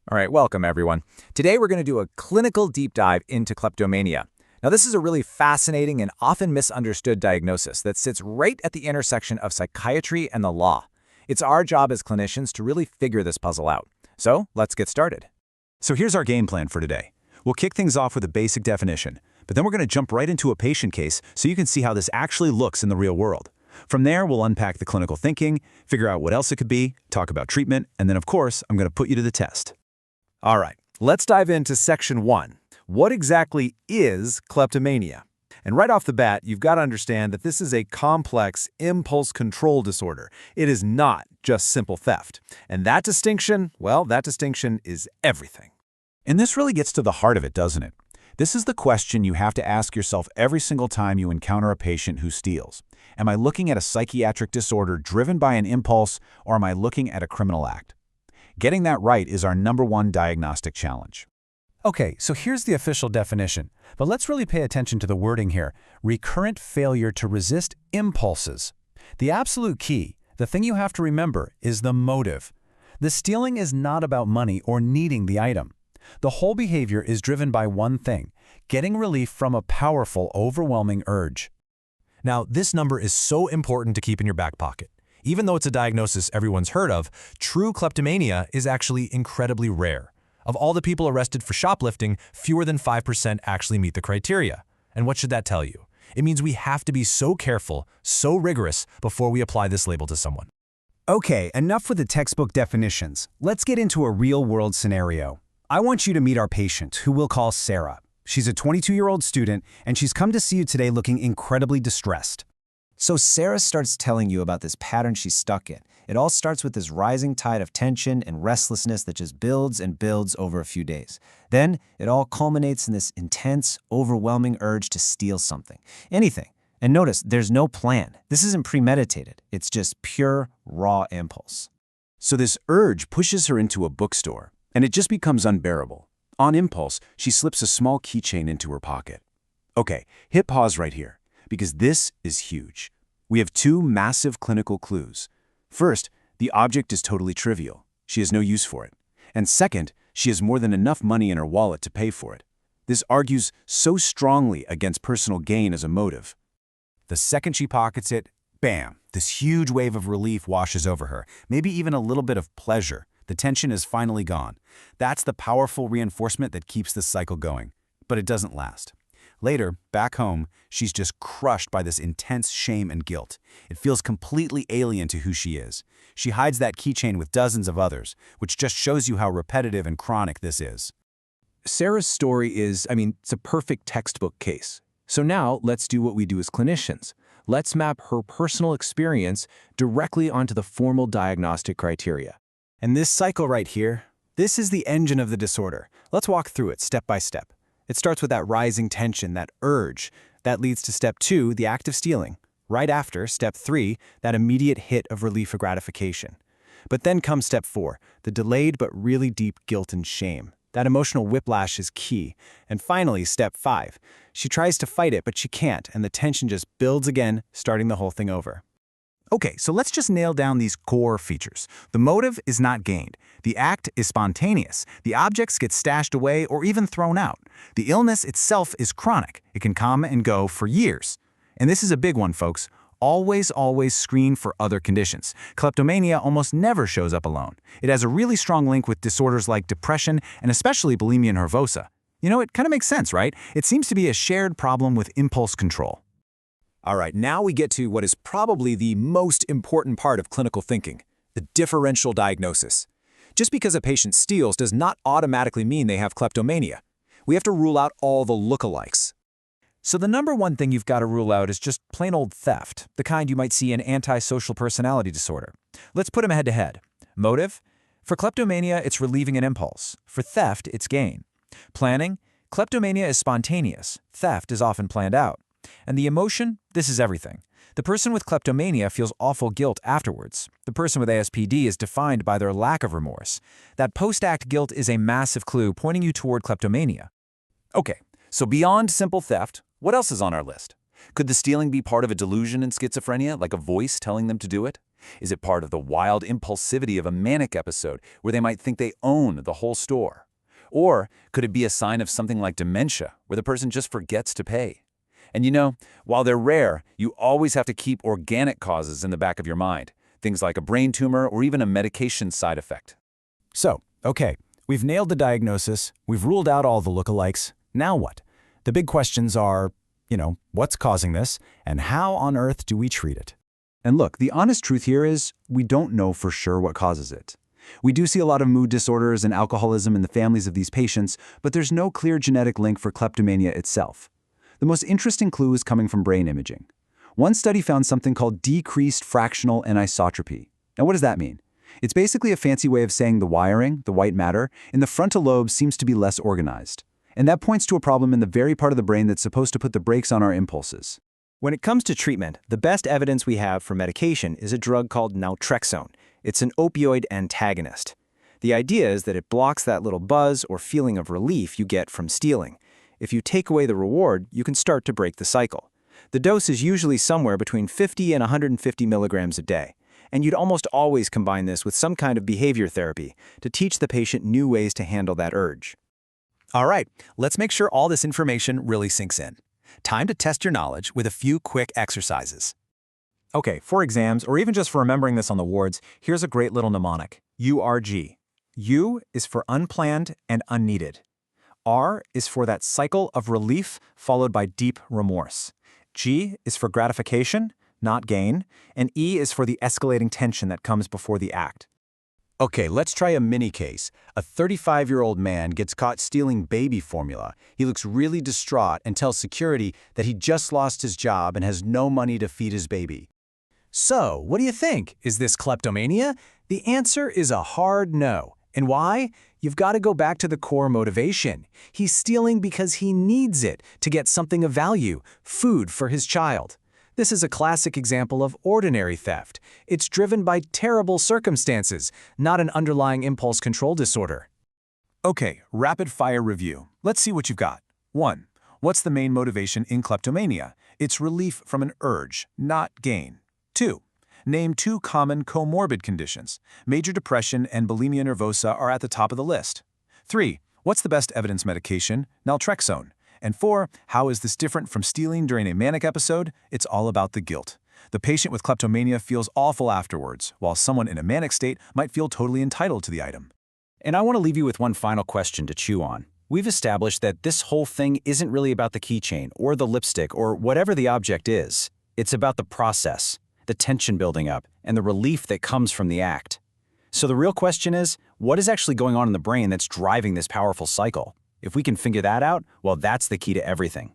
All right, welcome everyone. Today we're going to do a clinical deep dive into kleptomania. Now this is a really fascinating and often misunderstood diagnosis that sits right at the intersection of psychiatry and the law. It's our job as clinicians to really figure this puzzle out. So let's get started. So here's our game plan for today. We'll kick things off with a basic definition, but then we're going to jump right into a patient case so you can see how this actually looks in the real world. From there, we'll unpack the clinical thinking, figure out what else it could be, talk about treatment, and then of course, I'm going to put you to the test. All right, let's dive into Section 1. What exactly is kleptomania? And right off the bat, you've got to understand that this is a complex impulse control disorder. It is not just simple theft. And that distinction, well, that distinction is everything. And this really gets to the heart of it, doesn't it? This is the question you have to ask yourself every single time you encounter a patient who steals. Am I looking at a psychiatric disorder driven by an impulse, or am I looking at a criminal act? Getting that right is our #1 diagnostic challenge. Okay, so here's the official definition, but let's really pay attention to the wording here. Recurrent failure to resist impulses. The absolute key, the thing you have to remember, is the motive. The stealing is not about money or needing the item. The whole behavior is driven by one thing: getting relief from a powerful, overwhelming urge. Now, this number is so important to keep in your back pocket. Even though it's a diagnosis everyone's heard of, true kleptomania is actually incredibly rare. Of all the people arrested for shoplifting, fewer than 5% actually meet the criteria. And what should that tell you? It means we have to be so careful, so rigorous, before we apply this label to someone. Okay, enough with the textbook definitions. Let's get into a real-world scenario. I want you to meet our patient, who we'll call Sarah. She's a 22-year-old student, and she's come to see you today looking incredibly distressed. So Sarah starts telling you about this pattern she's stuck in. It all starts with this rising tide of tension and restlessness that just builds and builds over a few days. Then it all culminates in this intense, overwhelming urge to steal something. Anything. And notice, there's no plan. This isn't premeditated. It's just pure, raw impulse. So this urge pushes her into a bookstore, and it just becomes unbearable. On impulse, she slips a small keychain into her pocket. Okay, hit pause right here, because this is huge. We have two massive clinical clues. First, the object is totally trivial. She has no use for it. And second, she has more than enough money in her wallet to pay for it. This argues so strongly against personal gain as a motive. The second she pockets it, bam, this huge wave of relief washes over her, maybe even a little bit of pleasure. The tension is finally gone. That's the powerful reinforcement that keeps this cycle going. But it doesn't last. Later, back home, she's just crushed by this intense shame and guilt. It feels completely alien to who she is. She hides that keychain with dozens of others, which just shows you how repetitive and chronic this is. Sarah's story is, it's a perfect textbook case. So now let's do what we do as clinicians. Let's map her personal experience directly onto the formal diagnostic criteria. And this cycle right here, this is the engine of the disorder. Let's walk through it step by step. It starts with that rising tension, that urge. That leads to step 2, the act of stealing. Right after, step 3, that immediate hit of relief or gratification. But then comes step 4, the delayed but really deep guilt and shame. That emotional whiplash is key. And finally, step 5. She tries to fight it, but she can't, and the tension just builds again, starting the whole thing over. Okay, so let's just nail down these core features. The motive is not gained. The act is spontaneous. The objects get stashed away or even thrown out. The illness itself is chronic. It can come and go for years. And this is a big one, folks. Always screen for other conditions. Kleptomania almost never shows up alone. It has a really strong link with disorders like depression and especially bulimia nervosa. You know, it kind of makes sense, right? It seems to be a shared problem with impulse control. All right, now we get to what is probably the most important part of clinical thinking, the differential diagnosis. Just because a patient steals does not automatically mean they have kleptomania. We have to rule out all the lookalikes. So the #1 thing you've got to rule out is just plain old theft, the kind you might see in antisocial personality disorder. Let's put them head to head. Motive? For kleptomania, it's relieving an impulse. For theft, it's gain. Planning? Kleptomania is spontaneous. Theft is often planned out. And the emotion? This is everything. The person with kleptomania feels awful guilt afterwards. The person with ASPD is defined by their lack of remorse. That post-act guilt is a massive clue pointing you toward kleptomania. Okay, so beyond simple theft, what else is on our list? Could the stealing be part of a delusion in schizophrenia, like a voice telling them to do it? Is it part of the wild impulsivity of a manic episode where they might think they own the whole store? Or could it be a sign of something like dementia, where the person just forgets to pay? And while they're rare, you always have to keep organic causes in the back of your mind, things like a brain tumor or even a medication side effect. So, okay, we've nailed the diagnosis, we've ruled out all the lookalikes. Now what? The big questions are, what's causing this, and how on earth do we treat it? And look, the honest truth here is we don't know for sure what causes it. We do see a lot of mood disorders and alcoholism in the families of these patients, but there's no clear genetic link for kleptomania itself. The most interesting clue is coming from brain imaging. One study found something called decreased fractional anisotropy. Now, what does that mean? It's basically a fancy way of saying the wiring, the white matter, in the frontal lobe seems to be less organized. And that points to a problem in the very part of the brain that's supposed to put the brakes on our impulses. When it comes to treatment, the best evidence we have for medication is a drug called naltrexone. It's an opioid antagonist. The idea is that it blocks that little buzz or feeling of relief you get from stealing. If you take away the reward, you can start to break the cycle. The dose is usually somewhere between 50 and 150 milligrams a day, and you'd almost always combine this with some kind of behavior therapy to teach the patient new ways to handle that urge. All right, let's make sure all this information really sinks in. Time to test your knowledge with a few quick exercises. Okay, for exams, or even just for remembering this on the wards, here's a great little mnemonic, URG. U is for unplanned and unneeded. R is for that cycle of relief followed by deep remorse. G is for gratification, not gain, and E is for the escalating tension that comes before the act. Okay, let's try a mini case. A 35-year-old man gets caught stealing baby formula. He looks really distraught and tells security that he just lost his job and has no money to feed his baby. So, what do you think? Is this kleptomania? The answer is a hard no. And why? You've got to go back to the core motivation. He's stealing because he needs it to get something of value, food for his child. This is a classic example of ordinary theft. It's driven by terrible circumstances, not an underlying impulse control disorder. Okay, rapid-fire review. Let's see what you've got. 1. What's the main motivation in kleptomania? It's relief from an urge, not gain. 2. Name 2 common comorbid conditions. Major depression and bulimia nervosa are at the top of the list. 3. What's the best evidence medication? Naltrexone. And 4, how is this different from stealing during a manic episode? It's all about the guilt. The patient with kleptomania feels awful afterwards, while someone in a manic state might feel totally entitled to the item. And I want to leave you with one final question to chew on. We've established that this whole thing isn't really about the keychain or the lipstick or whatever the object is. It's about the process, the tension building up, and the relief that comes from the act. So the real question is, what is actually going on in the brain that's driving this powerful cycle? If we can figure that out, well, that's the key to everything.